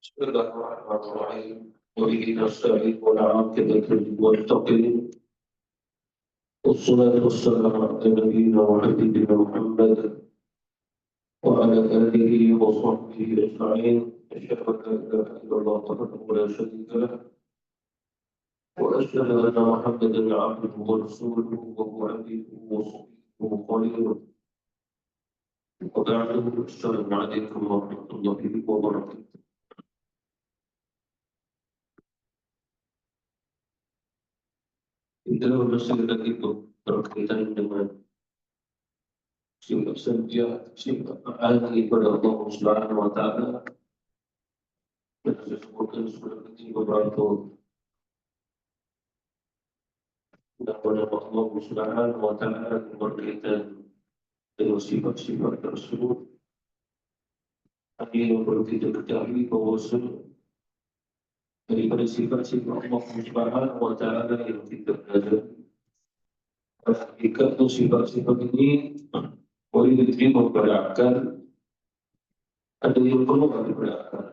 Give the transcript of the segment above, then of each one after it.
بسم الله الرحمن الرحيم وبه نستعين والعاقبة للمتقين والصلاة والسلام على نبينا وحبيبنا محمد وعلى آله وصحبه أجمعين أشهد أن لا إله إلا الله وحده لا شريك له وأشهد أن محمدا عبده ورسوله وهو حبيبه وصفيه وخليله وبعد السلام عليكم ورحمة الله وبركاته. Kita masih itu berkaitan dengan sifat setia, sifat taat kepada Allah Subhanahu Wa Taala. Dan disebutkan sudah ini beberapa kepada Allah Subhanahu Wa Taala berkaitan dengan sifat-sifat tersebut. Ada yang perlu kita ketahui bahawa daripada sifat-sifat Allah Subhanahu Wa Taala yang kita pelajari. Jika sifat-sifat ini boleh diterima pada akal, ada yang perlu daripada akal.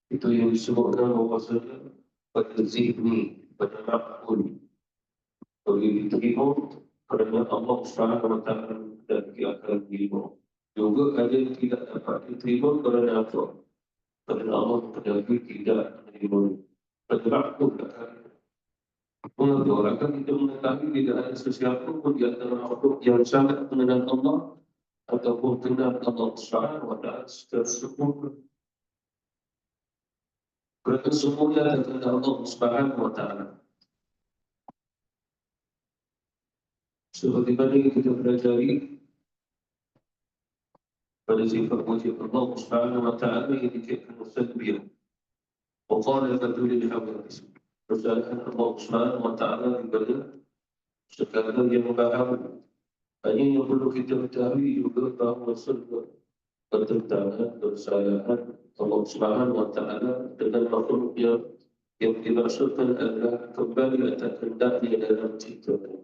Itu yang disebutkan bahawasanya pada zihni, pada makhluk boleh diterima kerana Allah Subhanahu Wa Taala dan dia akan diterima. Juga ada yang tidak dapat diterima kerana apa? Kerana Allah tidak menerima. Pada makhluk orang kan kita mengetahui tidak ada sesuatu pun di antara makhluk yang sangat mengenal Allah ataupun kenal Allah Subhanahu Wa Taala secara sempurna. Kerana semuanya adalah Allah Subhanahu Wa Taala. Seperti mana kita pelajari pada sifat wajib Allah Subhanahu Wa Taala yang dikatakan salbiyah. Waqala fadulil hawadis. Persalahan Allah Subhanahu Wa Taala kepada segala yang bahagia. Hanya yang perlu kita ketahui juga bahawa sebuah pertentangan, persalahan Allah Subhanahu Wa Taala dengan makhluknya yang dimaksudkan adalah kembali atas hendaknya dalam ciptaan.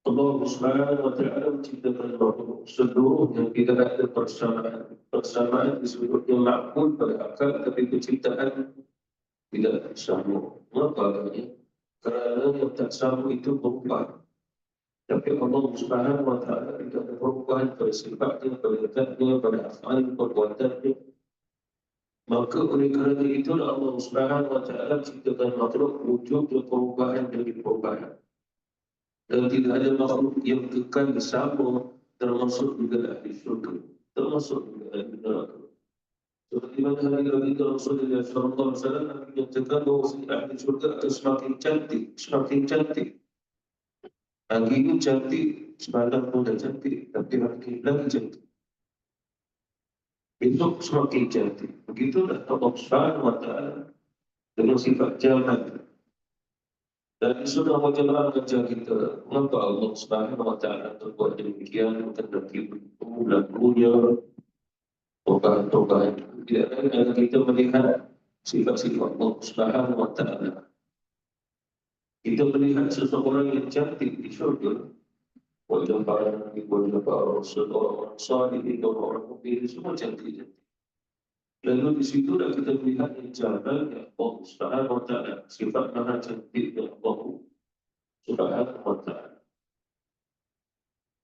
Allah Subhanahu Wa Taala menciptakan makhluk seluruhnya tidak ada persamaan. Persamaan disebutnya makhluk pada akal, tapi penciptaan tidak sama. Mengapa? Kerana yang tak sama itu berubah. Tapi Allah Subhanahu Wa Taala tidak ada perubahan pada sifatnya, pada zatnya, pada afal, perbuatannya. Maka oleh kerana itulah Allah Subhanahu Wa Taala menciptakan makhluk wujud dan perubahan demi perubahan. Dan tidak ada makhluk yang kekal bersama, termasuk juga ahli syurga, termasuk juga ahli neraka. Seperti mana hari Rasulullah SAW Nabi menyatakan bahawa ahli syurga akan semakin cantik. Pagi ini cantik, semalam pun dah cantik, tapi hari lagi cantik. Besok semakin cantik. Begitulah Allah Subhanahu Wa Taala dengan sifat jamal. Dan sudah wajarlah kerja kita. Mengapa Allah Subhanahu Wa Taala terbuat demikian? Kerana kita lakunya tobahan-tobahan. Tidak ada kita melihat sifat-sifat Allah Subhanahu Wa Taala. Kita melihat seseorang yang cantik di syurga, wajah para nabi, wajah para rasul, orang salih, orang mukmin, semua cantik. Lalu di situ dah kita melihat jalan yang Allah Subhanahu Wa Taala, sifat maha cantik yang Allah Subhanahu Wa Taala.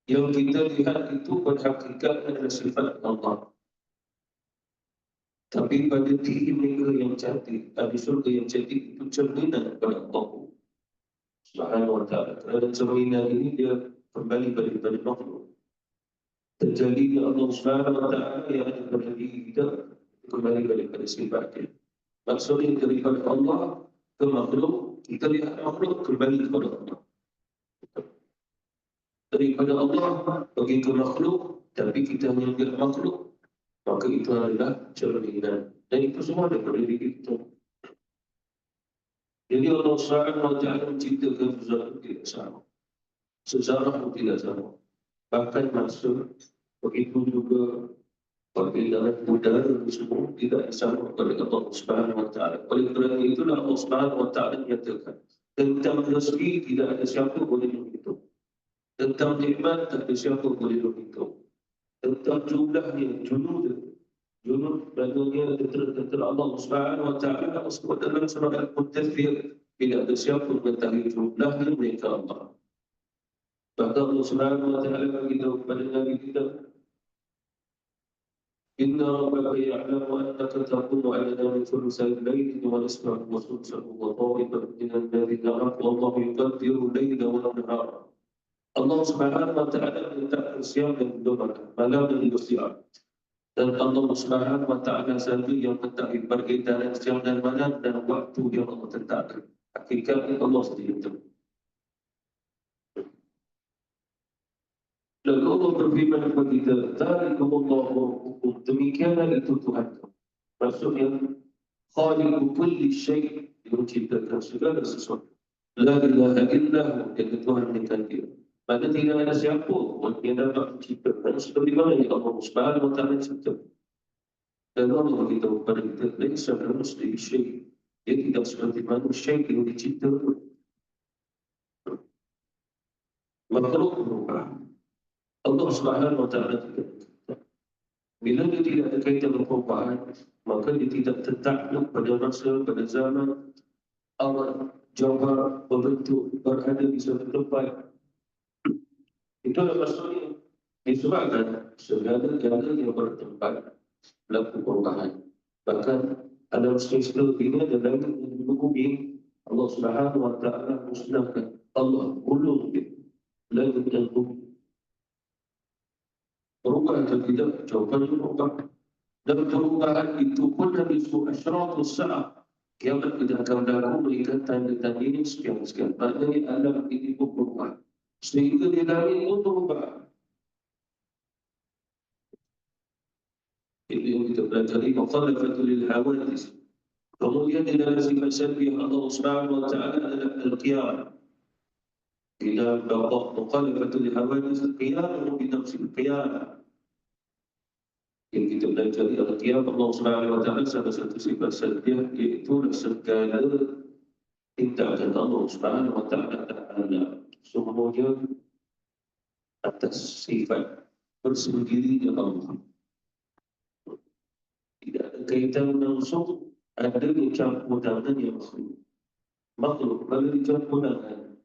Yang kita lihat itu berhakikat adalah sifat Allah. Tapi pada diri mereka yang cantik, ahli syurga yang cantik itu cerminan kepada Allah Subhanahu Wa Taala. Kerana cerminan ini dia kembali daripada makhluk. Terjadi Allah Subhanahu Wa Taala yang ada pada diri kita kembali daripada sifatnya. Maksudnya daripada Allah ke makhluk, kita lihat makhluk kembali kepada Allah. Daripada Allah pergi ke makhluk, tapi kita melihat makhluk, maka itu adalah cerminan. Dan itu semua daripada diri kita. Jadi Allah Subhanahu Wa Taala menciptakan sesuatu tidak sama. Sejarah pun tidak sama. Bahkan maksud begitu juga perbedaan budaya semua tidak sama pada Allah Subhanahu Wa Taala. Oleh kerana itulah Allah Subhanahu Wa Taala menyatakan tentang rezeki tidak ada siapa boleh menghitung. Tentang nikmat tak ada siapa boleh menghitung. tentang jumlahnya, junud maknanya tentera Allah Subhanahu wa taala sebut dalam surah Al-Mudaththir, bila ada siapa mengetahui jumlahnya mereka Allah. Bahkan Allah Subhanahu wa taala beritahu kepada Nabi kita, inna rabbaka ya'lamu annaka taqumu adna min thuluthay al-layli wa nisfahu wa thuluthahu wa ta'ifatun min alladhina amanu wallahu yuqaddiru al-layla wan nahara. Allah Subhanahu wa taala menetapkan siang dan malam dan siang. Dan Allah Subhanahu wa taala saja yang mengetahui peredaran siang dan malam dan waktu yang Allah tetapkan. Hakikatnya Allah sendiri tahu. Lalu Allah berfirman kepada kita, "Dzalikumullahu rabbukum." Demikianlah itu Tuhan kamu. Maksudnya, Khaliqu kulli syai', yang menciptakan segala sesuatu. La ilaha illahu, yang Tuhan bukan dia. Maka tidak ada siapa pun yang dapat menciptakan seperti mana yang Allah Subhanahu wa taala ciptakan. Dan Allah beritahu kepada kita, "Laisa kamitslihi syai'." Dia tidak seperti manusia yang diciptakan. Makhluk berubah. Allah Subhanahu wa taala tidak. Bila dia tidak ada kaitan dengan perubahan, maka dia tidak tetap pada masa, pada zaman awal jawab berbentuk berada di suatu tempat. Itulah maksudnya disebabkan segala-gala yang bertempat berlaku perubahan. Bahkan dalam semesta ini adalah yang bumi, Allah Subhanahu wa taala musnahkan. Allah ulung langit dan bumi. Berubah atau tidak? Jawapannya berubah. Dan perubahan itu pun dari asyratus sa'ah. Kiamat tidak akan berlaku melihat tanda-tanda ini sekian-sekian. Maknanya alam ini pun berubah. Sehingga di langit pun berubah. Itu yang kita pelajari. Mukhalafatul lil hawadis. Kemudian di dalam sifat syar'iyah Allah Subhanahu wa taala adalah al-qiyam. Bila bapak mukhalafatul lil hawadis, qiyam binafsil qiyam. Yang kita belajar di al-qiyam Allah Subhanahu wa taala salah satu sifat syar'iyah iaitu segala tindakan Allah Subhanahu wa taala semuanya atas sifat bersendirinya Allah. Tidak ada kaitan langsung ada campur tangan yang makhluk. Kalau dicampur tangan,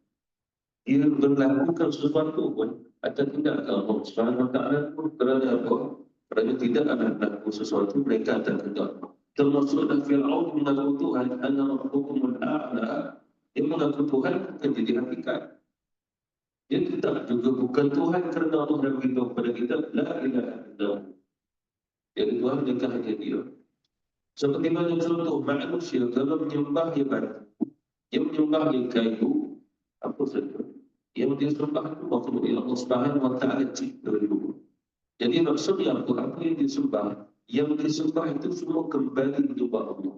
dia melakukan sesuatu pun ada tindakan Allah Subhanahu wa taala pun kerana apa? Kerana tidak ada melakukan sesuatu mereka akan tegak. Termasuklah Fir'aun mengaku Tuhan, ana rabbukumul a'la. Dia mengaku Tuhan bukan jadi hakikat. Dia tetap juga bukan Tuhan kerana Allah dah beritahu kepada kita, la ilaha illallah. Jadi Tuhan bukan hanya dia. Seperti mana contoh manusia kalau menyembah yang batu, yang menyembah yang kayu, apa saja. Yang dia sembah itu makhluk yang Allah Subhanahu wa taala cipta dulu. Jadi maksudnya apa yang disembah, yang disembah itu semua kembali kepada Allah.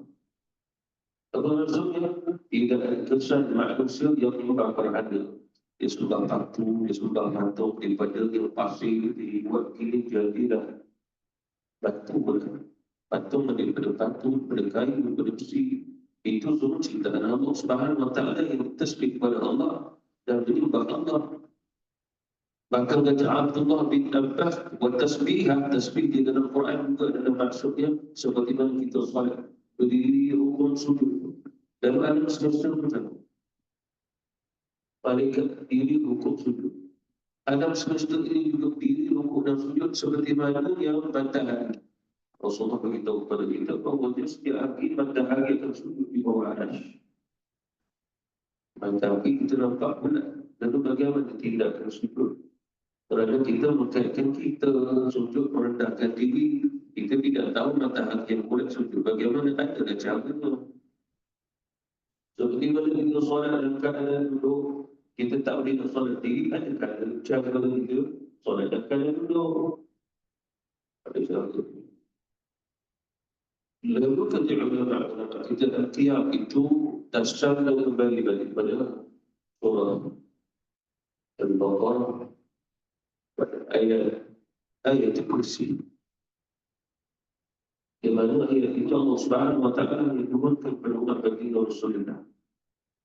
Apa maksudnya? Tidak ada kesan manusia yang menyembah berhala. Dia sembah batu, dia sembah hantu, daripada dia pasir, dibuat gini, jadilah batu berhala. Batu daripada batu, daripada kayu, daripada besi. Itu semua ciptaan Allah Subhanahu wa taala yang tasbih kepada Allah dan menyembah Allah. Bahkan kata Abdullah bin Abbas, wa tasbihah, tasbih di dalam Quran juga ada maksudnya seperti mana kita salat, berdiri, rukun, sujud. Dan alam semesta pun malaikat diri, rukun, sujud. Alam semesta ini juga diri, rukun dan sujud seperti mana yang matahari. Rasulullah beritahu kepada kita bahawa dia setiap hari matahari akan sujud di bawah arasy. Matahari kita nampak bulan. Lalu bagaimana tindakan sujud? Kerana kita mengkaitkan kita sujud merendahkan diri, kita tidak tahu matahari yang boleh sujud. Bagaimana ada caranya? Seperti mana kita solat dalam keadaan duduk, kita tak boleh nak solat diri, ada cara kita solat dalam keadaan duduk. Ada cara. Lalu kata ulama kita al-qiyam itu tasawwur kembali kepada surah Al-Baqarah pada ayat kursi. Di mana ayat itu Allah Subhanahu wa taala menurunkan kepada umat baginda Rasulullah.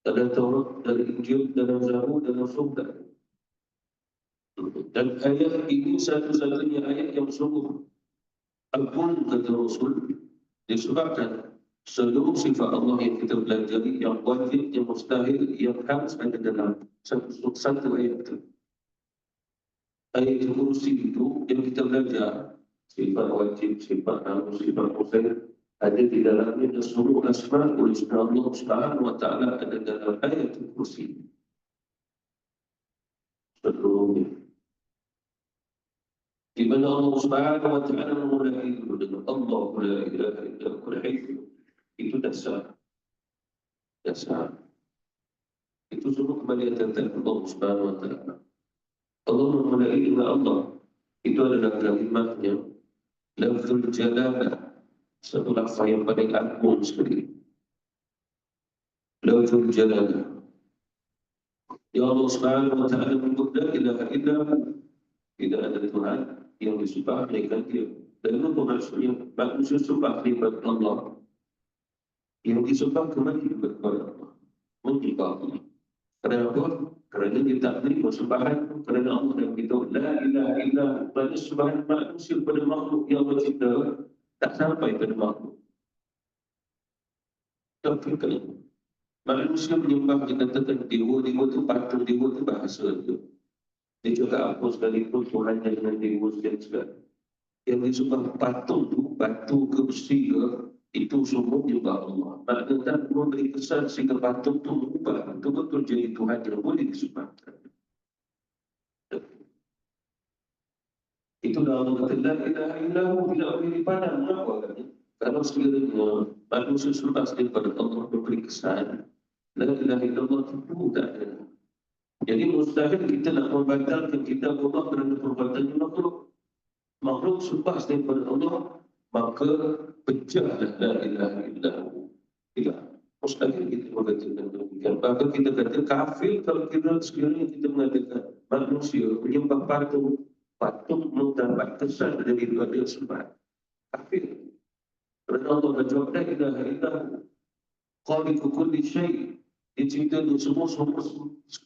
Ada Taurat, dari Injil, dalam Zabur, dalam Sunnah. Dan ayat ini satu-satunya ayat yang sungguh agung kata Rasul, disebabkan seluruh sifat Allah yang kita pelajari, yang wajib, yang mustahil, yang harus ada dalam satu ayat itu. Ayat kursi itu yang kita belajar, sifat wajib, sifat harus, sifat mustahil, ada di dalamnya, dan seluruh asma oleh Allah Subhanahu wa Ta'ala ada dalam ayat kursi. Seluruhnya. Di mana Allah Subhanahu wa Ta'ala memulai itu dengan Allah la ilaha illa huwal hayy. Itu dasar. Itu semua kembali tentang Allah Subhanahu wa Ta'ala. Allah memulai dengan Allah. Itu adalah kalimatnya lafzul jalalah, satu lafaz yang paling agung sekali. Lafzul jalalah. Ya Allah Subhanahu wa Ta'ala menyebut la ilaha illa hu. Tidak ada Tuhan yang disembah melainkan Dia. Dan itu maksudnya manusia sembah kepada Allah. Yang disembah kembali kepada Allah. Menyembah Allah. Kenapa? Kerana dia tak terima sembahan kerana Allah dan beritahu la ilaha illa hu. Kerana sembahan manusia pada makhluk yang Allah cipta tak sampai pada makhluk. Tapi kalau manusia menyembah, kita katakan dewa itu patung, dewa itu bahasa itu. Dia juga apa sekalipun Tuhan dengan dewa sekali. Yang disembah patung itu, batu ke besi ke, itu semua menyembah Allah. Maknanya memberi kesan sehingga patung itu mengubah betul-betul jadi Tuhan yang boleh disembah. Itulah Allah kata la ilaha illahu, tidak boleh dipandang. Mengapa katanya? Kalau sekiranya manusia sembah daripada Allah memberi kesan, la ilaha illallah itu tak ada. Jadi mustahil kita nak membatalkan kitab Allah kerana perbuatan makhluk. Makhluk sembah daripada Allah, maka pecahlah la ilaha illahu. Tidak. Mustahil kita mengatakan demikian. Bahkan kita kata kafir kalau kita sekiranya kita mengatakan manusia menyembah patung mendapat kesan daripada sembah. Kafir. Kerana Allah menjawab la ilaha illahu khaliqu kulli syai'. Dia ciptanya semua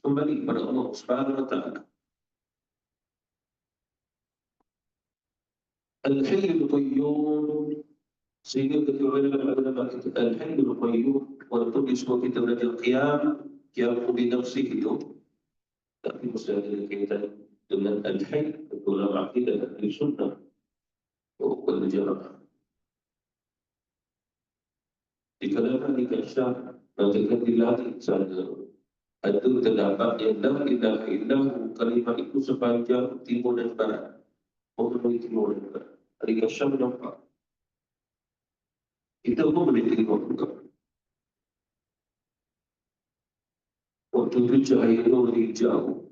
kembali kepada Allah Subhanahu wa Ta'ala. Al-Hayyul Qayyum, sehingga ketika ulama kita Al-Hayyul Qayyum, walaupun di semua kita belajar qiyam bi nafsi itu, tapi mesti ada kaitan dengan Al-Hayy, ulama akidah dan sunnah. Wal jamaah. Dikatakan di kasyaf, mengatakan dilatih sana. Ada terdapat yang la ilaha illahu, kalimat itu sepanjang timur dan barat. Memenuhi timur dan barat. Di kasyaf nampak. Kita pun boleh tengok juga. Waktu itu cahaya itu lebih jauh.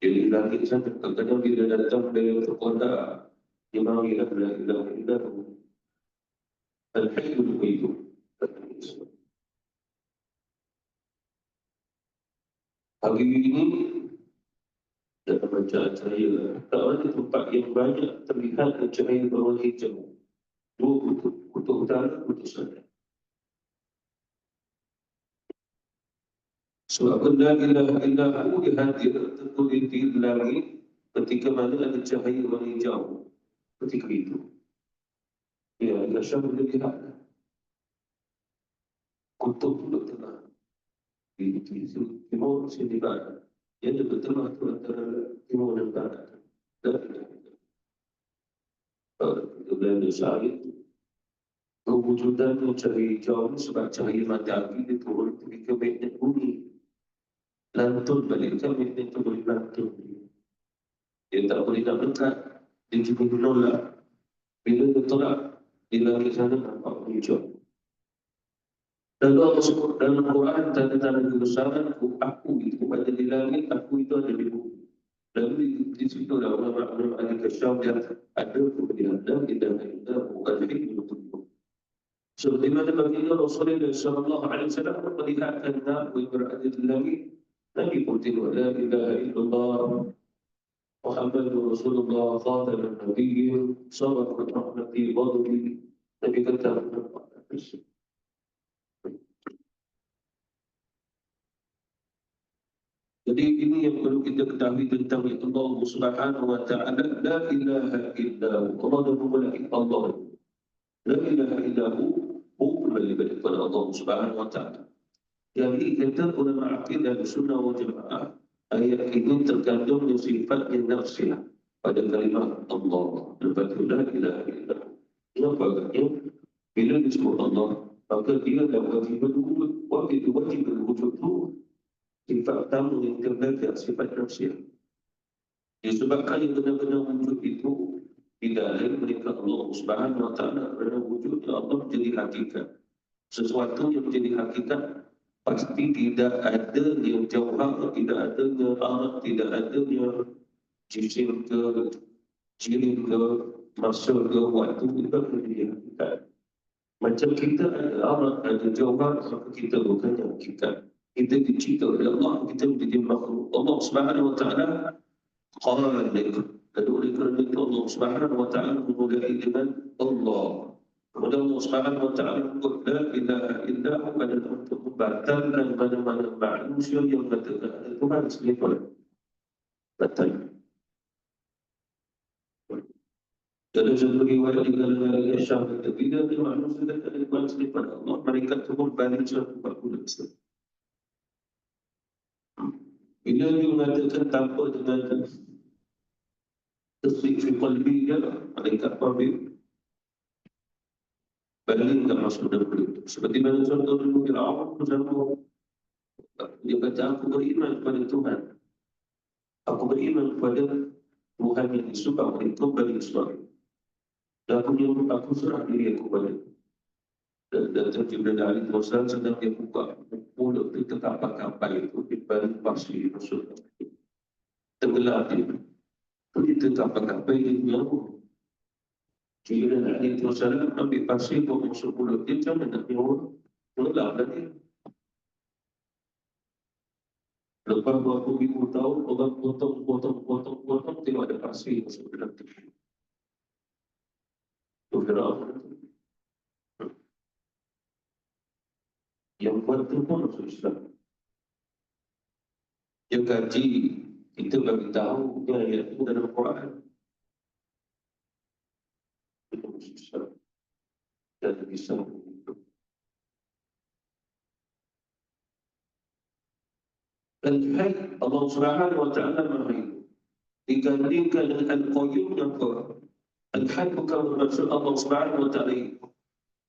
Jadi langit sana, kadang-kadang bila datang dari kota, dia manggil la ilaha illahu. Al-Hayyul Qayyum. Hari ini dalam bacaan saya, tak ada tempat yang banyak terlihat cahaya berwarna hijau. Dua kutub utara, kutub selatan. Sebab la ilaha illahu hadir tertulis di langit ketika mana ada cahaya berwarna hijau. Ketika itu. Ya, Syam boleh lihat. Kutub itu tengah. Di timur, sini barat. Yang bertengah itu antara timur dan barat. Dan kita belajar syahid, kewujudan cahaya hijau sebab cahaya matahari dia turun ketika magnet bumi. Lantun balik kan magnet itu boleh lantun. Dia tak boleh nak dekat. Dia juga menolak. Bila dia tolak, di langit sana nampak hijau. Dan Allah sebut dalam Quran tanda-tanda kebesaran aku itu ada di langit, aku itu ada di bumi. Lalu di situ ada ulama-ulama ahli kasyaf yang ada kemudian dan kita bukan hikmah untuk. Seperti mana baginda Rasulullah sallallahu alaihi wasallam melihatkan Nabi berada di langit, Nabi pun tengok la ilaha illallah Muhammadur Rasulullah khataman nabiyyin sabaqat rahmati wadhi. Nabi kata Jadi ini yang perlu kita ketahui tentang Allah Subhanahu wa Ta'ala. La ilaha illahu. Allah dan memulai Allah. La ilaha illahu. Kembali kepada Allah Subhanahu wa Ta'ala. Jadi kata ulama akidah sunnah wal jamaah, ayat ini terkandung sifat yang nafsiyah pada kalimat Allah. Lepas itu la ilaha illahu. Kenapa agaknya? Bila disebut Allah, maka dia dah wajib berwujud. Wajib berwujud itu sifat tamu yang terbelakang, sifat nafsiyah. Disebabkan yang benar-benar wujud itu tidak lain mereka Allah Subhanahu wa Ta'ala, kerana wujudnya Allah menjadi hakikat. Sesuatu yang menjadi hakikat pasti tidak adanya jauhar, tidak adanya arat, tidak adanya jisim ke ciri ke masa ke waktu, itu menjadi hakikat. Macam kita ada arat, ada jauhar, maka kita bukan yang hakikat. Kita dicipta oleh Allah, kita menjadi makhluk. Allah Subhanahu wa Ta'ala khaliq. Dan oleh kerana itu Allah Subhanahu wa Ta'ala memulai dengan Allah. Kemudian Allah Subhanahu wa Ta'ala menyebut la ilaha illahu adalah untuk membatalkan mana-mana manusia yang mengatakan ada Tuhan selain Allah. Batal. Dalam satu riwayat di kalangan Syam kata, bila ada manusia kata ada Tuhan selain Allah, mereka turun balik 140 Islam. Bila dia mengatakan tanpa dengan tasdik fi qalbi dia, mereka paham balik tak masuk dalam kulit. Seperti mana contoh dulu Fir'aun bersama dia kata, aku beriman kepada Tuhan. Aku beriman kepada Tuhan yang disuka oleh Tuhan Israel. Dan aku serah diri aku kepada dan Jibril alaihi wasallam sedang dia buka mulut itu kapal-kapal itu di balik pasir masuk tenggelam dia. Itu kapal-kapal itu yang Jibril alaihi wasallam ambil pasir bawa masuk mulut dia, macam mana dia orang tenggelam dia. Lepas berapa ribu tahun orang potong tengok ada pasir masuk dalam tu. Itu Fir'aun. Yang buat itu pun masuk Islam. Dia kaji, kita bagi tahu ayat itu dalam Quran. Itu masuk Islam. Dan bisa hidup. Al-Hayy, Allah Subhanahu wa Ta'ala Maha Hidup. Digandingkan dengan Al-Qayyum yang kuat. Al-Hayy bukan bermaksud Allah Subhanahu wa Ta'ala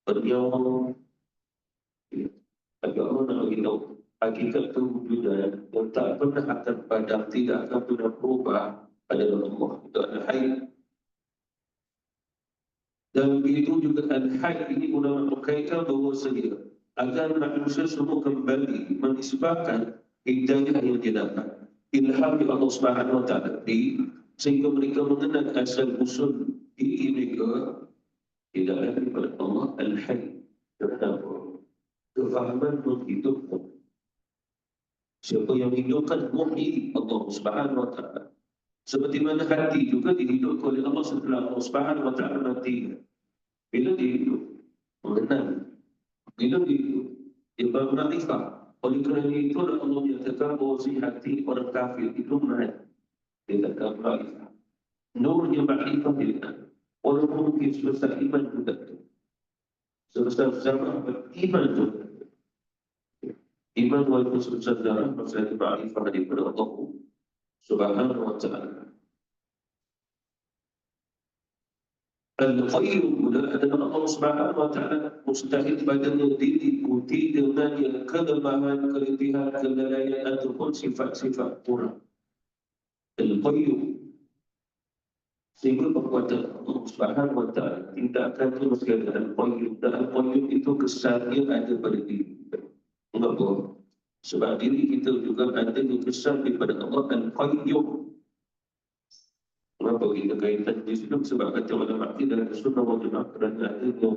bernyawa. Agar Allah nak bagi tahu hakikat kewujudan yang tak pernah akan padam, tidak akan pernah berubah adalah Allah. Itu Al-Hayy. Dan begitu juga Al-Hayy ini ulama berkaitan bahawa sedia agar manusia semua kembali menisbahkan hidayah yang dia dapat, ilham yang Allah Subhanahu wa Ta'ala beri, sehingga mereka mengenal asal usul diri mereka tidak lagi daripada Allah Al-Hayy. Kenapa? Kefahaman menghidupkan. Siapa yang hidupkan muhyi Allah Subhanahu wa Ta'ala. Seperti mana hati juga dihidupkan oleh Allah setelah Allah Subhanahu wa Ta'ala mati. Bila dia hidup, mengenal. Bila dia hidup, dia bermakrifat. Oleh kerana itu Allah nyatakan bahawa si hati orang kafir itu mati. Dia tak akan makrifat. Nurnya makrifat dia. Walaupun mungkin selesai iman juga. Selesai zaman beriman juga. Iman walaupun selesai zaman selesai makrifat daripada Allah Subhanahu wa Ta'ala. Al-Qayyum adalah Allah Subhanahu wa Ta'ala mustahil badannya diliputi dengan yang kelemahan, kelebihan, kelalaian ataupun sifat-sifat kurang. Al-Qayyum, sehingga perbuatan Allah Subhanahu wa Ta'ala tindakannya mesti ada Al-Qayyum. Dan Al-Qayyum itu kesannya ada pada diri. Mengapa? Sebab diri kita juga ada kesan daripada Allah Al-Qayyum. Mengapa kita kaitan di situ? Sebab kata ulama akidah sunnah wal jamaah kerana adanya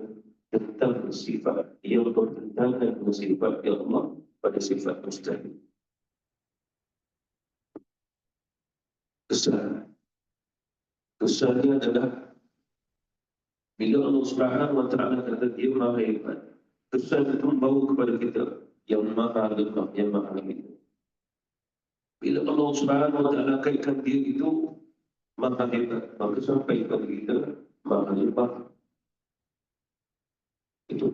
tentang sifat yang bertentangan dengan sifat ya Allah pada sifat mustahil. Kesannya adalah bila Allah Subhanahu wa Ta'ala kata dia Maha Hebat, kesan itu membawa kepada kita yang Maha Lemah, yang Maha Hebat. Bila Allah Subhanahu Wa Taala kaitkan dia itu maha hebat, maka sampai kepada kita maha hebat itu.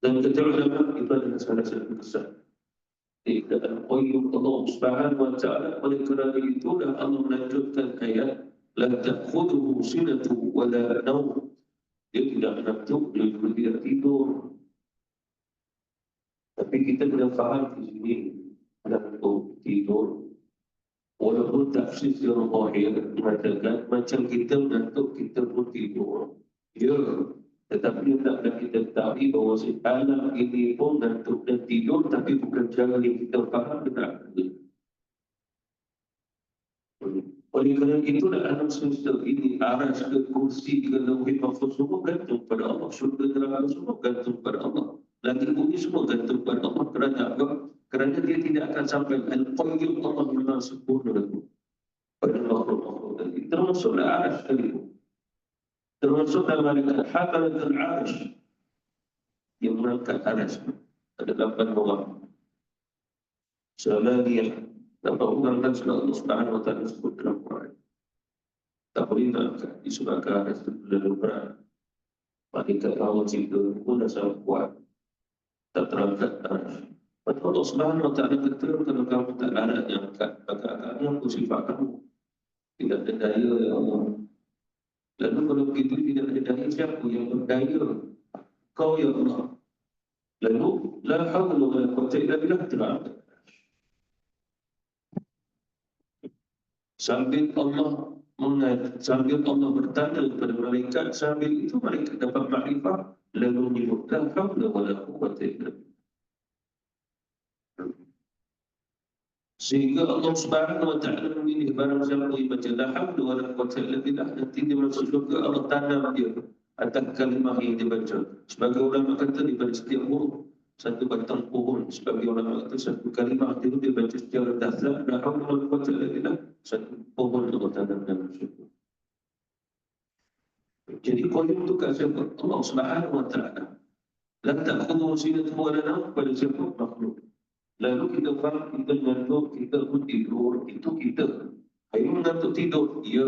Dan kata ulama itu adalah salah satu kesan. Tidak al-qayyum Allah Subhanahu Wa Taala. Oleh kerana itulah Allah melanjutkan ayat la ta'khudhuhu sinatu wa la nawm. Dia tidak mengantuk, dia juga tidak tidur. Tapi kita kena faham di sini mengantuk, tidur. Walaupun tafsir yang zahir mengatakan macam kita mengantuk, kita pun tidur. Ya, tetapi hendaklah kita ketahui bahawa alam ini pun mengantuk dan tidur, tapi bukan cara yang kita faham benar. Oleh kerana itulah alam semesta ini, aras ke kursi ke lauhul mahfuz semua gantung pada Allah. Syurga neraka semua gantung pada Allah. Langit bumi semua gantung pada Allah. Kerana apa? Kerana dia tidak akan sampai al-qayyum Allah memang sempurna itu pada makhluk-makhluk tadi. Termasuklah aras tadi. Termasuklah malaikat hafalatul aras yang mengangkat aras. Ada 8 orang. Salamiyah. Dapat orang dan sudah Allah Subhanahu Wa Taala sebut dalam Quran. Tak boleh nak disebabkan aras itu dalam Quran. Malaikat Allah jika pun dah sangat kuat, tak terangkat aras. Maka Allah Subhanahu Wa Taala kata, kalau kamu tak larat yang angkat, maka akannya aku sifat kamu. Tidak ada daya ya Allah. Lalu kalau begitu tidak ada daya, siapa yang berdaya? Kau ya Allah. Lalu la hawla wa la quwwata illa billah, terangkat. Sambil Allah bertanya kepada malaikat, sambil itu malaikat dapat makrifah, lalu menyebut la hawla wa la quwwata illa billah. Sehingga Allah Subhanahu Wa Taala memilih barang siapa yang baca la hawla wa la quwwata illa billah, nanti dia masuk syurga, Allah tanam dia atas kalimah yang dia baca. Sebagai ulama kata daripada setiap huruf satu batang pohon. Sebagai ulama kata satu kalimah itu dia baca secara dahsyat, la hawla wa la quwwata illa billah, satu pohon Allah tanam dalam syurga. Jadi qayyum itu kat siapa? Allah Subhanahu Wa Taala. La ta'khudhuhu sinatun wa la nawm, pada siapa? Makhluk. Lalu kita faham, kita mengantuk, kita pun tidur, itu kita. Hari mengantuk tidur, ya.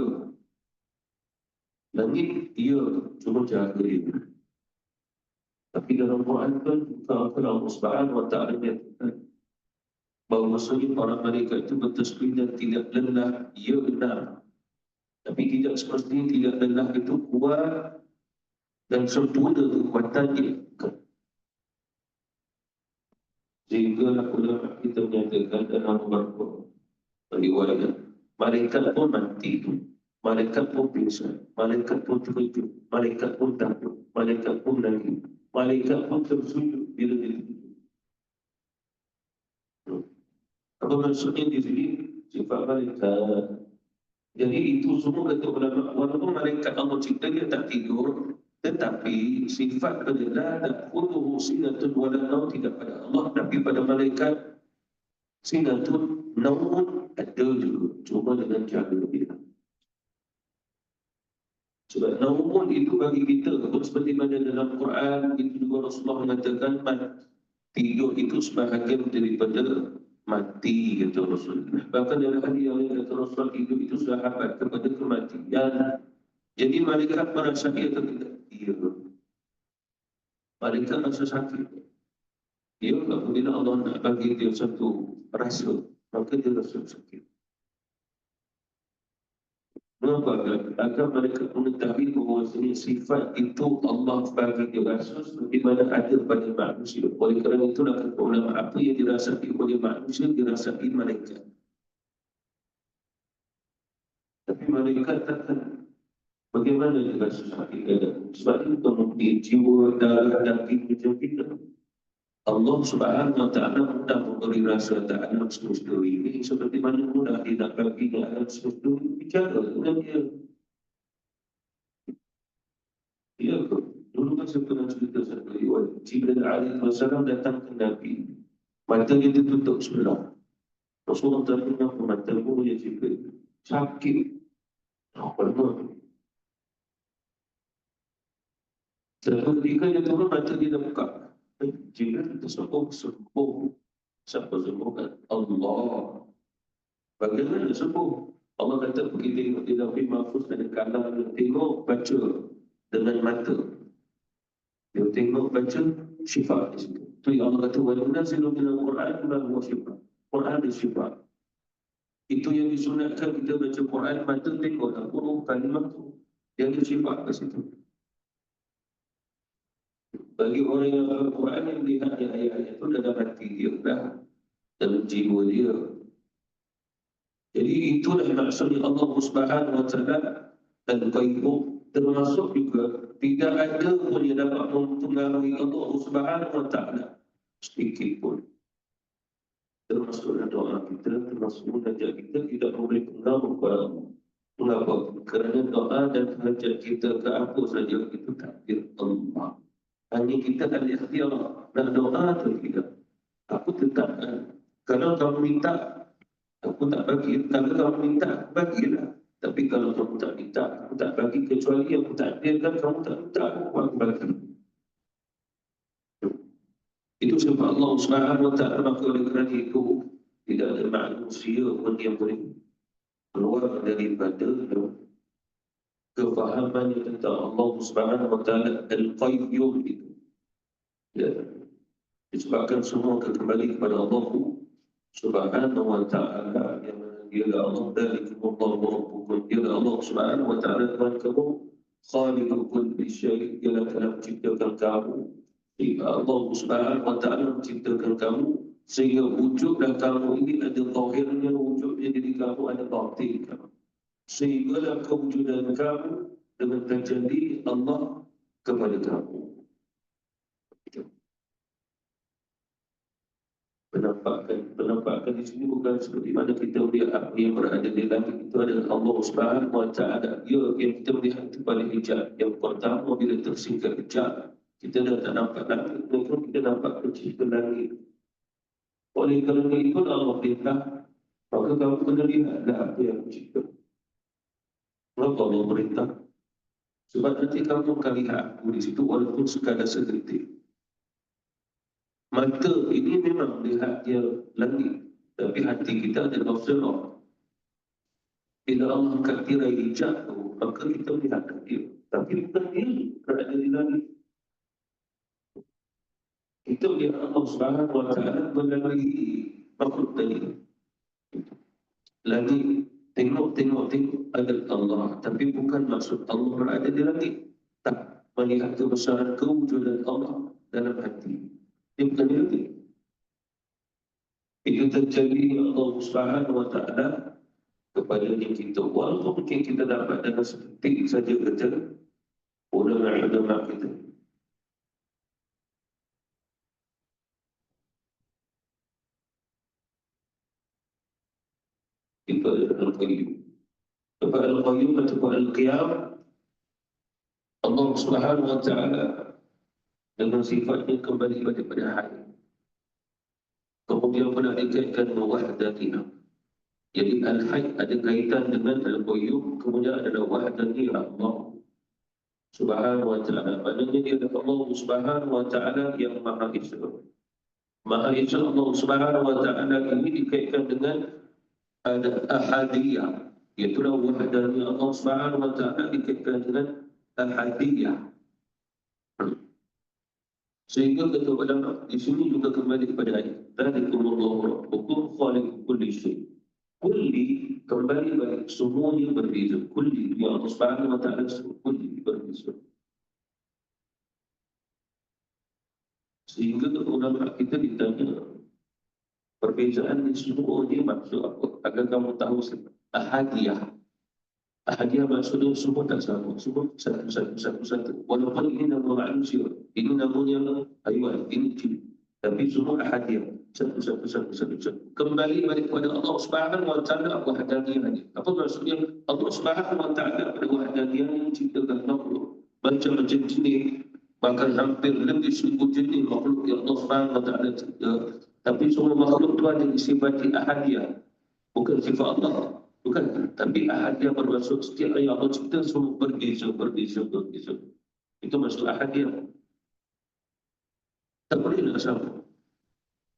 Langit, ya. Cuma jaga dia. Tapi dalam Quran kan, Allah Subhanahu Wa Taala menyatakan bahawa maksudnya para malaikat itu bertasbih dan tidak lelah, ya benar. Tapi tidak semestinya tidak lelah itu kuat dan sempurna kekuatannya. Sehingga ulama kita menyatakan dalam beberapa riwayat, malaikat pun mati itu, malaikat pun pingsan, malaikat pun terkejut, malaikat pun takut, malaikat pun nangis, malaikat pun tersujud bila dia tidur. Apa maksudnya di sini? Sifat malaikat. Jadi itu semua kata ulama, walaupun malaikat Allah cipta dia tak tidur, tetapi sifat pada la ta'khudhuhu sinatun wa la nawm tidak pada Allah, tapi pada malaikat sinatun nawm ada juga, cuma dengan cara berbeza. Sebab nawm itu bagi kita, seperti mana dalam Quran, itu juga Rasulullah mengatakan tidur itu sebahagian daripada mati, kata Rasulullah. Bahkan dalam hadis yang lain kata Rasulullah, tidur itu sahabat kepada kematian. Jadi malaikat merasa sakit atau tidak? Ya. Malaikat rasa sakit. Ya, apabila Allah nak bagi dia satu rasa, maka dia rasa sakit. Mengapa? Agar mereka mengetahui bahawa sifat itu Allah bagi dia rasa seperti mana ada pada manusia. Oleh kerana itulah kata ulama, apa yang dirasai oleh manusia, dirasai malaikat. Tapi malaikat takkan. Bagaimana dia rasa sakit keadaan? Sebab itu mungkin jiwa, darah, daging macam kita. Allah Subhanahu Wa Taala mudah memberi rasa tak alam semesta ini, seperti mana mudah dia nak bagi alam semesta ini bicara dengan dia. Ya, dulu kan saya pernah cerita satu riwayat. Jibril alaihi wasallam datang ke Nabi, mata dia tertutup sebelah. Rasulullah tanya, kenapa matamu ya Jibril? Sakit. Apa nama? Satu ketika dia turun, mata dia dah buka. Jibril itu sembuh. Siapa sembuhkan? Allah. Bagaimana sembuh? Allah kata pergi tengok di Lauhul Mahfuz ada kalam, tengok baca dengan mata. Dia tengok baca syifa di situ. Tu yang Allah kata wa nunazzilu minal Qur'an ma huwa syifa. Quran di syifa. Itu yang disunatkan kita baca Quran mata tengok huruf kalimah tu. Yang ada syifa di situ. Bagi orang yang Al-Quran yang melihat ayat-ayat itu dalam hati dia dah, dalam jiwa dia. Jadi itulah maksudnya Allah Subhanahu Wa Taala dan Qayyum, termasuk juga tidak ada pun yang dapat mempengaruhi Allah Subhanahu Wa Taala sedikit pun. Termasuk doa kita, termasuk munajat kita tidak boleh pengaruh kepada Allah. Mengapa? Kerana doa dan munajat kita ke apa saja itu takdir Allah. Hanya kita ada ikhtiar nak doa atau tidak. Aku tetap kalau kamu minta, aku tak bagi. Kalau kamu minta, aku bagilah. Tapi kalau kamu tak minta, aku tak bagi. Kecuali aku tak adilkan, kamu tak minta, aku bagi. Itu sebab Allah Subhanahu Wa Taala maka oleh kerana itu tidak ada manusia pun yang boleh keluar daripada kefahaman tentang Allah Subhanahu Wa Taala Al-Qayyum itu. Ya. Disebabkan semua kembali kepada Allah Subhanahu Wa Taala yang dialah Allah dari Allah Rabbukum, dialah Allah Subhanahu Wa Taala Tuhan kamu, Khaliqul kulli syai', dialah telah menciptakan kamu. Allah Subhanahu Wa Taala menciptakan kamu sehingga wujud dan kamu ini ada zahirnya, wujudnya jadi kamu ada batin kamu. Sehinggalah kewujudan kamu dengan terjadi Allah kepada kamu. Penampakan di sini bukan seperti mana kita melihat apa yang berada di langit itu adalah Allah Subhanahu Wa Taala. Dia yang kita melihat itu pada hijab. Yang pertama bila tersingkap hijab, kita dah tak nampak langit, maka kita nampak pencipta langit. Oleh kerana itu Allah perintah, maka kamu kena lihatlah apa yang mencipta. Kenapa Allah perintah? Sebab nanti kamu akan lihat di situ walaupun sekadar sedetik. Mata ini memang lihat dia langit, tapi hati kita ada basirah. Bila Allah angkat tirai hijab tu, maka kita melihat dia. Tapi bukan dia berada di langit. Kita melihat Allah Subhanahu Wa Taala melalui makhluk tadi. Langit, tengok ada Allah, tapi bukan maksud Allah berada di langit. Tak, melihat kebesaran kewujudan Allah dalam hati. Dia bukan di langit. Itu terjadi Allah Subhanahu Wa Taala kepada kita. Walaupun mungkin kita dapat dengan seketik saja kerja ulama-ulama kita. Itu adalah Al-Qayyum. Sebab Al-Qayyum atau Al-Qiyam, Allah Subhanahu Wa Taala dengan sifatnya kembali pada hayat. Kemudian pernah dikaitkan wahdatina. Jadi Al-Hayy ada kaitan dengan Al-Qayyum, kemudian ada wahdatina Allah Subhanahu Wa Taala. Maknanya dia adalah Allah Subhanahu Wa Taala yang Maha Esa. Maha Esa Allah Subhanahu Wa Taala ini dikaitkan dengan ada ahadiyah, iaitu wahdatina Allah Subhanahu Wa Taala dikaitkan dengan ahadiyah. Sehingga kata ulama di sini juga kembali kepada ayat dzalikumullahu rabbukum khaliqu kulli syai'. Kulli kembali balik, semuanya berbeza. Kulli yang Allah Subhanahu Wa Taala sebut kulli berbeza. Sehingga ulama kita ditanya perbezaan ini semuanya maksud apa? Agar kamu tahu ahadiyah. Ahadiyah maksudnya semua tak sama, semua satu. Walaupun ini nama manusia, ini namanya haiwan, ini jin, tapi semua ahadiyah, satu. Kembali balik kepada Allah Subhanahu Wa Taala wahdaniyah. Apa maksudnya? Allah Subhanahu Wa Taala pada wahdaniyah yang menciptakan makhluk macam-macam jenis, bahkan hampir lebih 1000 jenis makhluk yang Allah Subhanahu Wa Taala cipta. Tapi semua makhluk itu ada disifati ahadiyah, bukan sifat Allah. Bukan, tapi ahadiyah bermaksud setiap yang Allah cipta semua berbeza. Itu maksud ahadiyah. Tak boleh nak sama.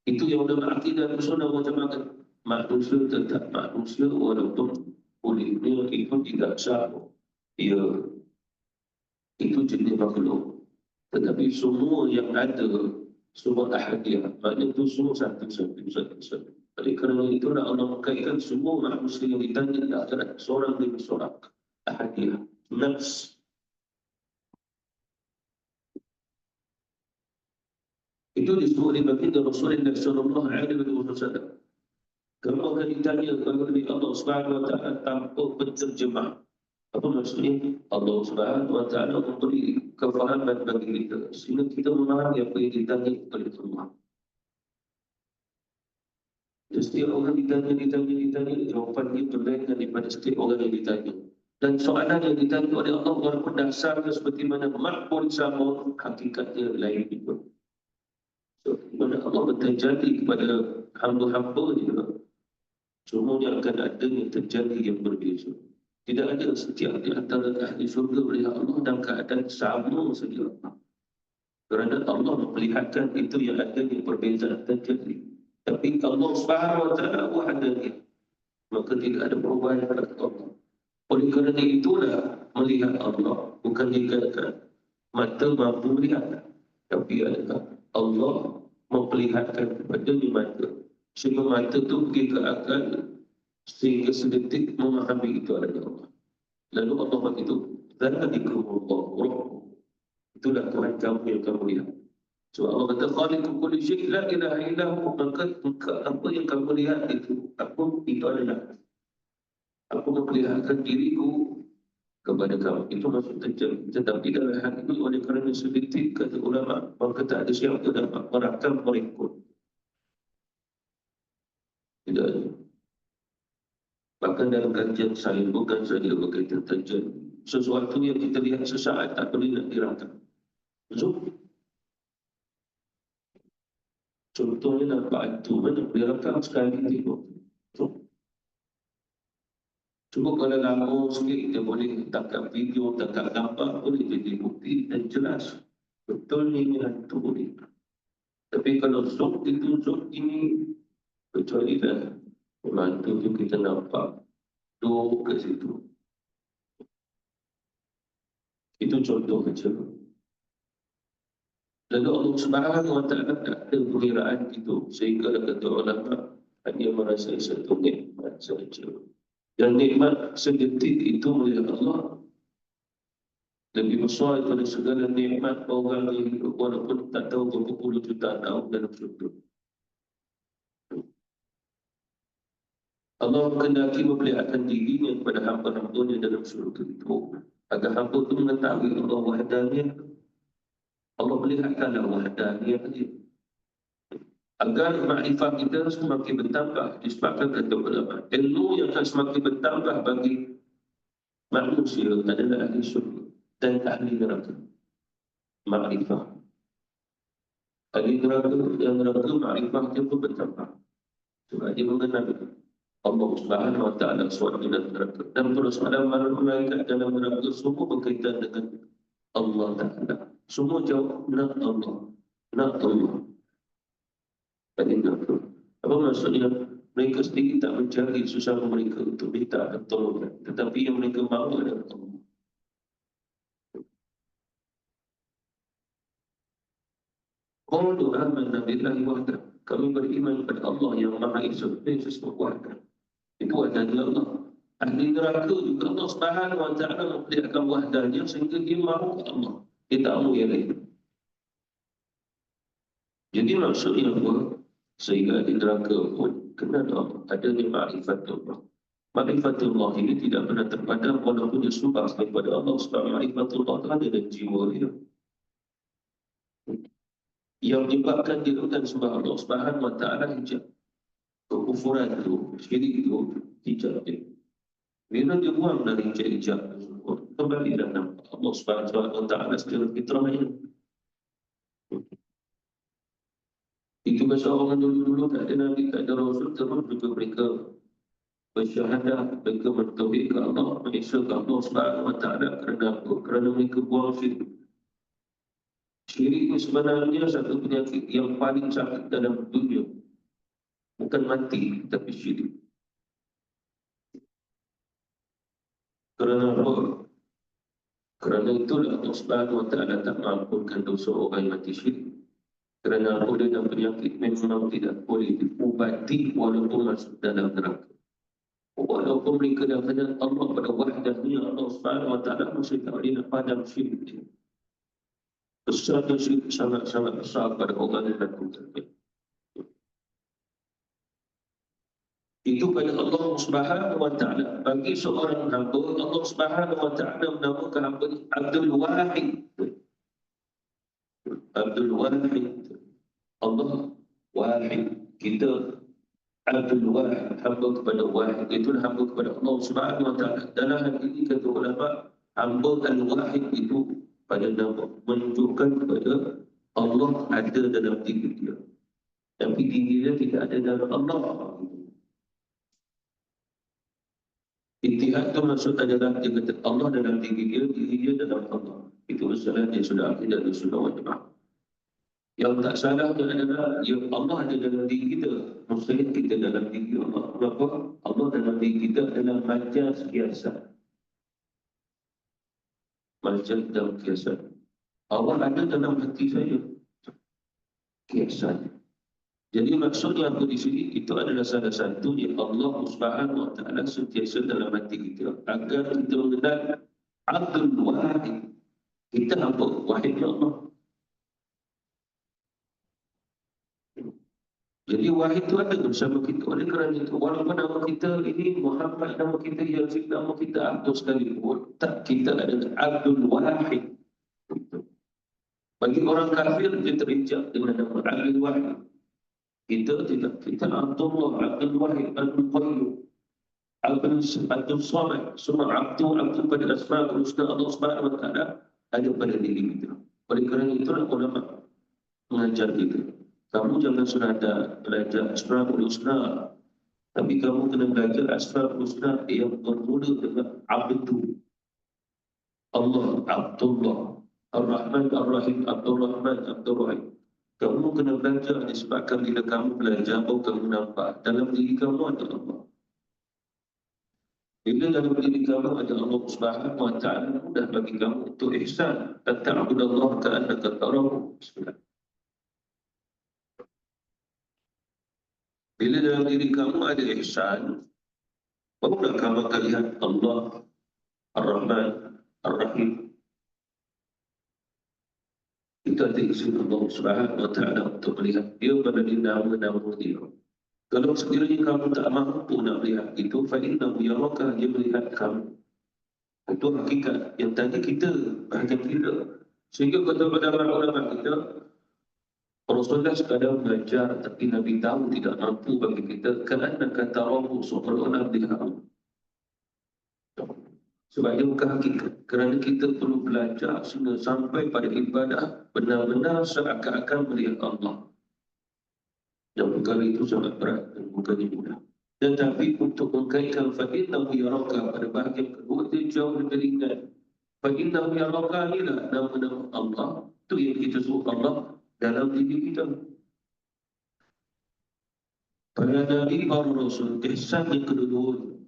Itu yang ulama akidah Sunnah wal Jamaah manusia tetap manusia walaupun kulitnya itu tidak sama. Ia itu jenis makhluk. Tetapi semua yang ada, semua ahadiyah, maknanya itu semua satu. Oleh kerana itulah Allah mengkaitkan semua manusia yang ditanya di akhirat seorang demi seorang. Ahadiyah, nafs. Itu disebut di baginda Rasulullah sallallahu alaihi wasallam. Kamu akan ditanya oleh Allah Subhanahu wa taala tanpa penterjemah. Apa maksudnya? Allah Subhanahu wa taala memberi kefahaman bagi kita sehingga kita memahami apa yang ditanya oleh Allah. Setiap orang ditanya, jawapan dia berbeza daripada setiap orang yang ditanya. Dan soalan yang ditanya oleh Allah walaupun dasarnya seperti mana makbul sama, hakikatnya lain juga. So, mana Allah berterjadi kepada hamba-hamba juga. Semuanya akan ada yang terjadi yang berbeza. Tidak ada setiap di antara ahli syurga melihat Allah dalam keadaan sama saja. Kerana Allah memperlihatkan itu yang ada yang perbezaan terjadi. Tapi Allah Subhanahu wa taala wahdahu, maka tidak ada perubahan pada Allah. Oleh kerana itulah melihat Allah bukan dikatakan mata mampu melihat, tapi adalah Allah memperlihatkan kepada mata. Sehingga mata itu pergi ke akal, sehingga sedetik memahami itu adalah Allah. Lalu Allah begitu, dzalikumullah rabbukum. Itulah Tuhan kamu yang kamu lihat. So Allah kata khaliqu kulli syai' la ilaha illa hu, maka apa yang kamu lihat itu adalah aku memperlihatkan diriku kepada kamu. Itu maksud terjadi. Tetapi dalam hal ini oleh kerana sedetik kata ulama, maka tak ada siapa dapat merakam mereka. Tidak ada. Bahkan dalam kajian saya bukan saja berkaitan terjadi. Sesuatu yang kita lihat sesaat tak boleh nak dirakam. Zoom. Contohnya nampak itu, mana boleh rakam sekali tengok. Zoom. Cuba kalau lama sikit kita boleh tangkap video, tangkap gambar, boleh jadi bukti dan jelas. Betul ni hantu boleh. Tapi kalau zoom itu zoom ini, kecuali dah hantu itu kita nampak dua ke situ. Itu contoh kecil. Lalu Allah Subhanahu wa taala tak ada pengiraan itu, sehingga kata ulama hanya merasa satu nikmat saja. Dan nikmat sedetik itu melihat Allah lebih besar daripada segala nikmat orang yang hidup walaupun tak tahu berapa puluh juta tahun dalam syurga. Allah menghendaki memperlihatkan dirinya kepada hamba-hambanya dalam syurga itu agar hamba itu mengetahui Allah wahdanya. Allah melihatkanlah wahdanya agar makrifat kita semakin bertambah. Disebabkan kata ulama, ilmu yang akan semakin bertambah bagi manusia adalah ahli syurga dan ahli neraka. Makrifat ahli neraka, yang neraka makrifat dia pun bertambah sebab dia mengenal Allah Subhanahu wa taala suatu dan neraka. Dan persoalan malaikat dalam neraka semua berkaitan dengan Allah Taala. Semua jawab nak Allah, nak Allah. Apa maksudnya? Mereka sendiri tak mencari sesama mereka untuk minta pertolongan, tetapi yang mereka mahu adalah Allah. Qalu amanna billahi wahdahu. Kami beriman kepada Allah yang Maha Esa dan sesuatu wahdahu. Itu adalah Allah. Ahli neraka juga Allah Subhanahu wa taala memperlihatkan wahdahnya sehingga dia mahu Allah. Dia tak mahu yang lain. Jadi maksudnya apa? Sehingga di neraka pun kenal Allah. Ada ni ma'rifatullah. Ma'rifatullah ini tidak pernah terpadam walaupun dia sumpah kepada Allah sebab ma'rifatullah itu ada dalam jiwa dia. Yang menyebabkan dia dan sebab Allah Subhanahu wa taala hijab. Kekufuran itu, syirik itu hijab dia. Bila dia buang dari hijab kembali dan nampak Allah Subhanahu wa taala secara fitrahnya. Itu pasal orang dulu-dulu tak ada Nabi, tak ada Rasul, terus juga mereka bersyahadah, mereka mentauhidkan Allah, mengisahkan Allah Subhanahu wa taala. Kerana apa? Kerana mereka buang syirik. Syirik itu sebenarnya satu penyakit yang paling sakit dalam dunia. Bukan mati, tapi syirik. Kerana apa? Kerana itulah Allah Subhanahu wa Ta'ala tak mengampunkan dosa orang yang mati syirik. Kerana roda dan penyakit memang tidak boleh diubati walaupun masuk dalam neraka. Walaupun mereka dah kenal Allah pada wahdahnya, Allah Subhanahu wa Ta'ala masih tak boleh nak padam syirik dia. Besarnya syirik sangat-sangat besar pada orang yang lakukannya. Itu pada Allah Subhanahu wa Ta'ala. Bagi seorang hamba, Allah Subhanahu wa Ta'ala menamakan hamba ini Abdul Wahid. Abdul Wahid. Allah Wahid. Kita Abdul Wahid, hamba kepada Wahid. Itulah hamba kepada Allah Subhanahu wa Ta'ala. Dalam hal ini kata ulama, hamba Al-Wahid itu pada nama menunjukkan kepada Allah ada dalam diri dia. Tapi diri dia tidak ada dalam Allah. Ittihad itu maksud adalah dia kata Allah dalam diri dia dalam Allah. Itu masalah dia sudah akidah dan sudah wajibah. Yang tak salahnya adalah ya Allah ada dalam diri kita. Maksudnya kita dalam diri Allah. Kenapa? Allah dalam diri kita adalah majas kiasan. Majas dan kiasan. Allah ada dalam hati saya. Kiasan. Jadi maksudnya aku di sini itu adalah salah satu yang Allah Subhanahu wa Ta'ala sentiasa dalam hati kita agar kita mengenal Abdul Wahid. Kita apa? Wahid Allah. Jadi Wahid itu ada bersama kita. Oleh kerana itu, walaupun nama kita ini Muhammad, nama kita Yazid, nama kita Abdul sekalipun, tak, kita adalah Abdul Wahid. Bagi orang kafir, dia terinjak dengan nama Abdul Wahid. Kita tidak, kita Abdullah, Abdul Wahid, Abdul Qayyum, Abdul Samad, semua Abdul pada asma'ul husna Allah Subhanahu wa Ta'ala ada pada diri kita. Oleh kerana itulah ulama mengajar kita. Kamu jangan senada belajar asma'ul husna, tapi kamu kena belajar asma'ul husna yang bermula dengan Abdul. Allah, Abdullah, Ar-Rahman, Ar-Rahim, Abdul Rahman, Abdul Rahim. Kamu kena belajar disebabkan bila kamu belajar, baru kamu nampak dalam diri kamu ada Allah. Bila dalam diri kamu ada Allah Subhanahu wa Ta'ala, mudah bagi kamu untuk ihsan. Ta'budallah ka'annaka tarahu. Bila dalam diri kamu ada ihsan, barulah kamu akan lihat Allah, Ar-Rahman, Ar-Rahim. Kita ada izin Allah Subhanahu wa Ta'ala untuk melihat dia pada nama-nama dia. Kalau sekiranya kamu tak mampu nak melihat itu, fa'innahu yaraka, dia melihat kamu. Itu hakikat yang tadi kita bahagian kita. Sehingga kata pada ulama kita, Rasulullah sekadar belajar, tapi Nabi tahu tidak mampu bagi kita. Kerana kata Rabu, seolah-olah melihat Allah. Sebab dia bukan hakikat. Kerana kita perlu belajar sehingga sampai pada ibadah benar-benar seakan-akan melihat Allah. Dan perkara itu sangat berat dan bukannya mudah. Tetapi untuk mengkaitkan fa'innahu yaraka pada bahagian kedua, dia jauh lebih ringan. Fa'innahu yaraka inilah nama-nama Allah. Itu yang kita sebut Allah dalam diri kita. Para Nabi, para Rasul, ihsan yang kedua.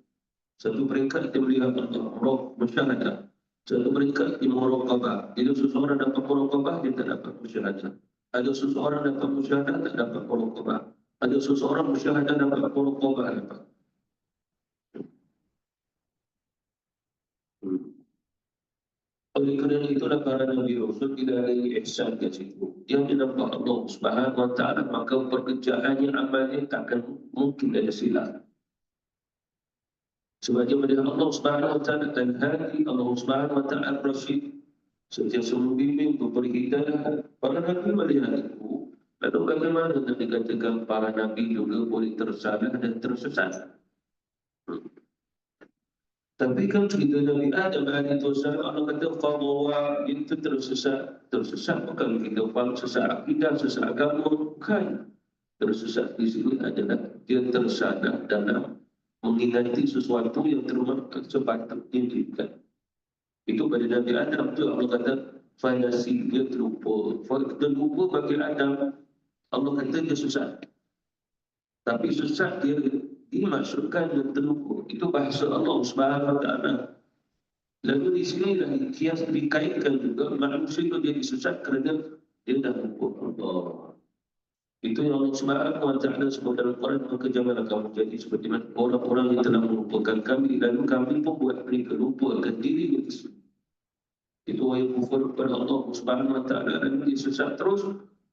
Satu peringkat dia melihat Allah, roh, musyahadah. Satu peringkat dia muraqabah. Bila seseorang dapat muraqabah, dia tak dapat musyahadah. Ada seseorang dapat musyahadah, tak dapat muraqabah. Ada seseorang musyahadah dapat muraqabah, dapat. Oleh kerana itulah para Nabi Rasul tidak ada ihsan kat situ. Dia nampak Allah Subhanahu wa Ta'ala, maka pekerjaannya, amalnya takkan mungkin ada silap. Sebab dia melihat Allah Subhanahu wa Ta'ala dan hati Allah Subhanahu wa Ta'ala Rasyid sentiasa membimbing, memberi hidayah. Para Nabi melihat itu. Lalu bagaimana nak dikatakan para Nabi juga boleh tersalah dan tersesat? Tapi kan cerita Nabi Adam alaihissalam, Allah kata bahwa itu tersesat. Tersesat bukan kita faham sesat akidah, sesat agama, bukan. Tersesat di sini adalah dia tersalah dalam mengingati sesuatu yang sepatutnya diberikan. Itu pada Nabi Adam tu Allah kata fanasi, dia terlupa. Terlupa bagi Adam, Allah kata dia sesat. Tapi sesat dia dimasukkan dan terlupa. Itu bahasa Allah Subhanahu Wa Taala. Lalu di sinilah kias dikaitkan juga manusia itu jadi sesat kerana dia dah lupa Allah. Itu yang Allah Subhanahu Wa Taala sebut dalam Quran, maka janganlah kamu jadi seperti orang-orang yang telah melupakan kami, lalu kami pun buat mereka lupa akan diri mereka sendiri. Itu yang kufur kepada Allah Subhanahu Wa Taala dan dia sesat terus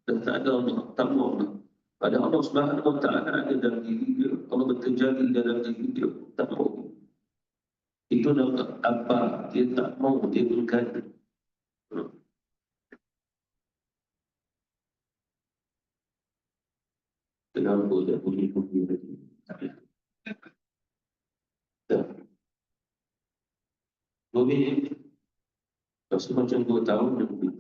dan tak ada Allah, tak mau Allah. Pada Allah Subhanahu Wa Taala ada dalam diri dia, Allah berterjadi dalam diri dia, tak mau. Itu nampak apa dia tak mau dia mengganti. Kenapa dia bunyi-bunyi lagi? Bunyi rasa macam 2 tahun lebih.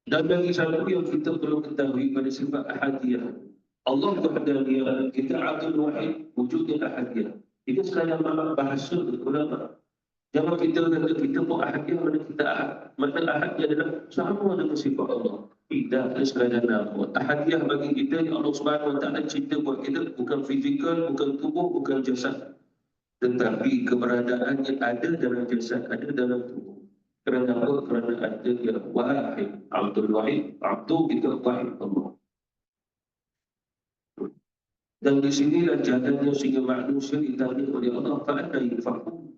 Dan bagi satu yang kita perlu ketahui pada sifat ahadiyah, Allah wahdaniyah, kita Abdul Wahid, wujudnya ahadiyah. Itu sekadar bahasa ulama. Jangan kita kata kita pun ahadiyah, mana kita ahad. Mana ahadiyah adalah sama dengan sifat Allah. Tidak sekadar nama. Ahadiyah bagi kita, yang Allah Subhanahu Wa Taala cipta buat kita, bukan fizikal, bukan tubuh, bukan jasad. Tetapi keberadaannya ada dalam jasad, ada dalam tubuh. Kerana apa? Kerana ada dia wahid. Abdul Wahid, Abdul kita wahid Allah. Dan di sinilah jalannya sehingga manusia ditanya oleh Allah, fa'ana yufakun.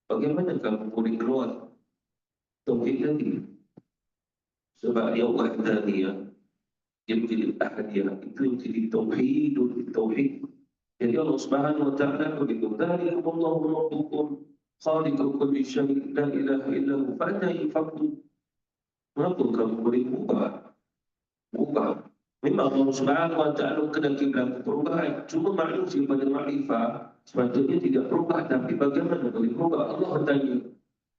Bagaimana kamu boleh keluar tauhid tadi? Sebab dia wahdaniyah, dia menjadi ahadiyah, itu menjadi tauhid. Jadi Allah Subhanahu Wa Taala berkata, "Dzalikumullahu rabbukum khaliqu kulli syai' la ilaha illa hu fa'ana yufakun." Kenapa kamu boleh ubah? Memang Allah Subhanahu Wa Taala kena berlaku perubahan. Cuma manusia pada makrifah sepatutnya tidak berubah, tapi bagaimana boleh berubah? Allah bertanya.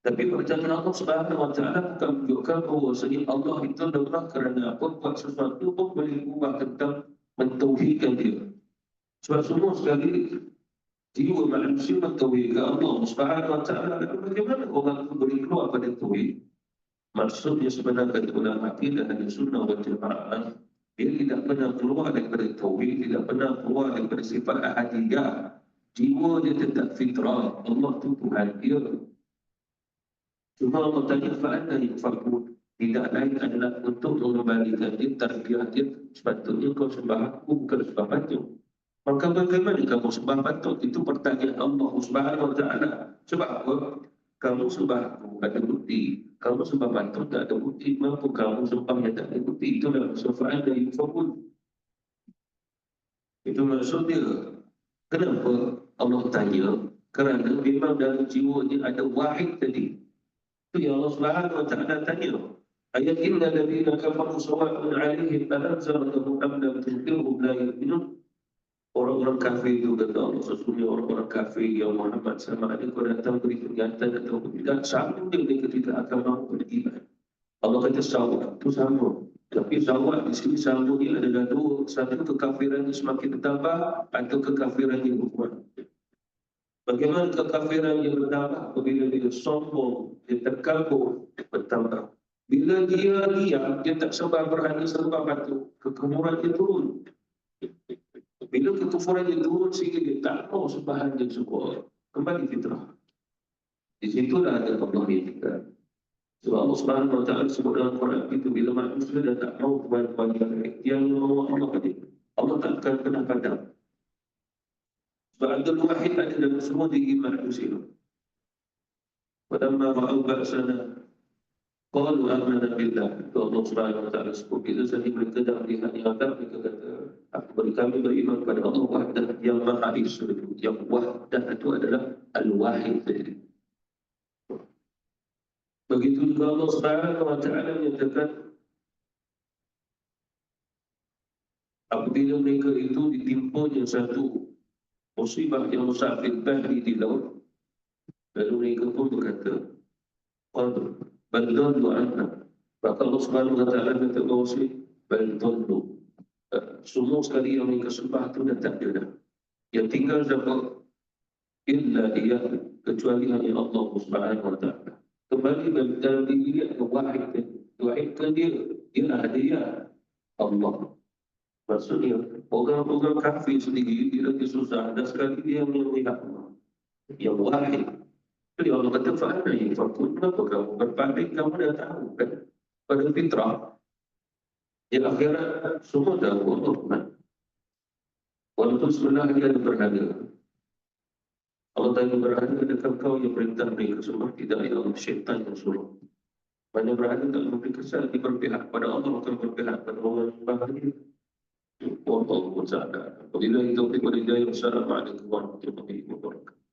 Tapi perkataan Allah Subhanahu Wa Taala bukan menunjukkan bahawa Allah itu adalah kerana apa buat sesuatu pun boleh ubah tentang mentauhidkan dia. Sebab semua sekali jiwa manusia mentauhidkan Allah Subhanahu Wa Taala. Bagaimana orang itu boleh keluar pada tauhid? Maksudnya sebenarnya kata ulama akidah dan sunnah wal jamaah, dia tidak pernah keluar daripada tauhid, tidak pernah keluar daripada sifat ahadiyah. Jiwa dia tetap fitrah. Allah itu Tuhan dia. Cuma Allah tanya fa'anna yufakun. Tidak lain adalah untuk mengembalikan dia, tarbiyah dia. Sepatutnya kau sembah aku, bukan sembah patung. Maka bagaimana kamu sembah patung? Itu pertanyaan Allah Subhanahu Wa Taala. Sebab apa? Kamu sembah aku ada bukti. Kamu sembah patung tak ada bukti. Mampu kamu sembah yang tak ada bukti. Itulah fa'anna yufakun. Itu maksudnya. Kenapa Allah tanya? Kerana memang dalam jiwa dia ada wahid tadi. Itu yang Allah Subhanahu Wa Taala tanya. Ayat innal ladzina kafaru sawa'un 'alaihim anzartahum am lam tunzirhum la yu'minun. Orang-orang kafir itu kata Allah, sesungguhnya orang-orang kafir yang Muhammad sama ada kau datang beri peringatan atau tidak, sama dia mereka tidak akan mahu beriman. Allah kata sama, itu sama. Tapi sama di sini sama ini adalah dua. Satu, kekafirannya semakin bertambah atau kekafirannya berkurang. Bagaimana kekafiran yang bertambah? Apabila dia sombong, dia terkabur, bertambah. Bila dia diam, dia tak sembah berhala, sembah batu, kekufuran dia turun. Bila kekufuran dia turun sehingga dia tak mau sembahan dia syukur, kembali fitrah. Di situlah ada Allah yang kita. Sebab Allah Subhanahu Wa Taala sebut dalam Quran itu, bila manusia dah tak mau kepada yang mau Allah tadi, Allah tak akan pernah padam. Sebab Abdul Wahid ada dalam semua diri manusia. Walamma ra'au ba'sana qalu amanna billah. Itu Allah Subhanahu Wa Taala sebut. Bila sahaja mereka dah melihat yang ada, mereka kata, kami beriman kepada Allah Wahdah yang Maha Esa. Yang Wahdah itu adalah Al-Wahid sendiri. Begitu juga Allah Subhanahu Wa Taala menyatakan, apabila mereka itu ditimpanya satu musibah yang besar di laut, lalu mereka pun berkata, bal dhallu anna. Maka Allah Subhanahu Wa Taala kata bahawa bal dhallu. Semua sekali yang mereka sembah itu dah tak ada dah. Yang tinggal dapat illa dia, kecuali hanya Allah Subhanahu Wa Taala. Kembali dalam diri dia ke wahid. Wahidkan dia, dia ada dia. Allah. Maksudnya, orang-orang kafir sendiri, dia lagi susah, ada sekali dia yang melihat Allah. Yang wahid. Jadi Allah kata, fa'ana yafakun, kenapa kamu berpaling, kamu dah tahu kan? Pada fitrah, di akhirat, semua tahu Allah kan? Walaupun sebenarnya dia ada berharga. Allah tanya berharga, adakah kau yang perintah mereka semua? Tidak, ya Allah, syaitan yang suruh. Banyak berharga kalau mereka kesal, berpihak pada Allah, bukan berpihak pada orang yang bahagia. Wallahu ta'ala. Wabillahi taufiq wal hidayah. Wassalamualaikum warahmatullahi wabarakatuh.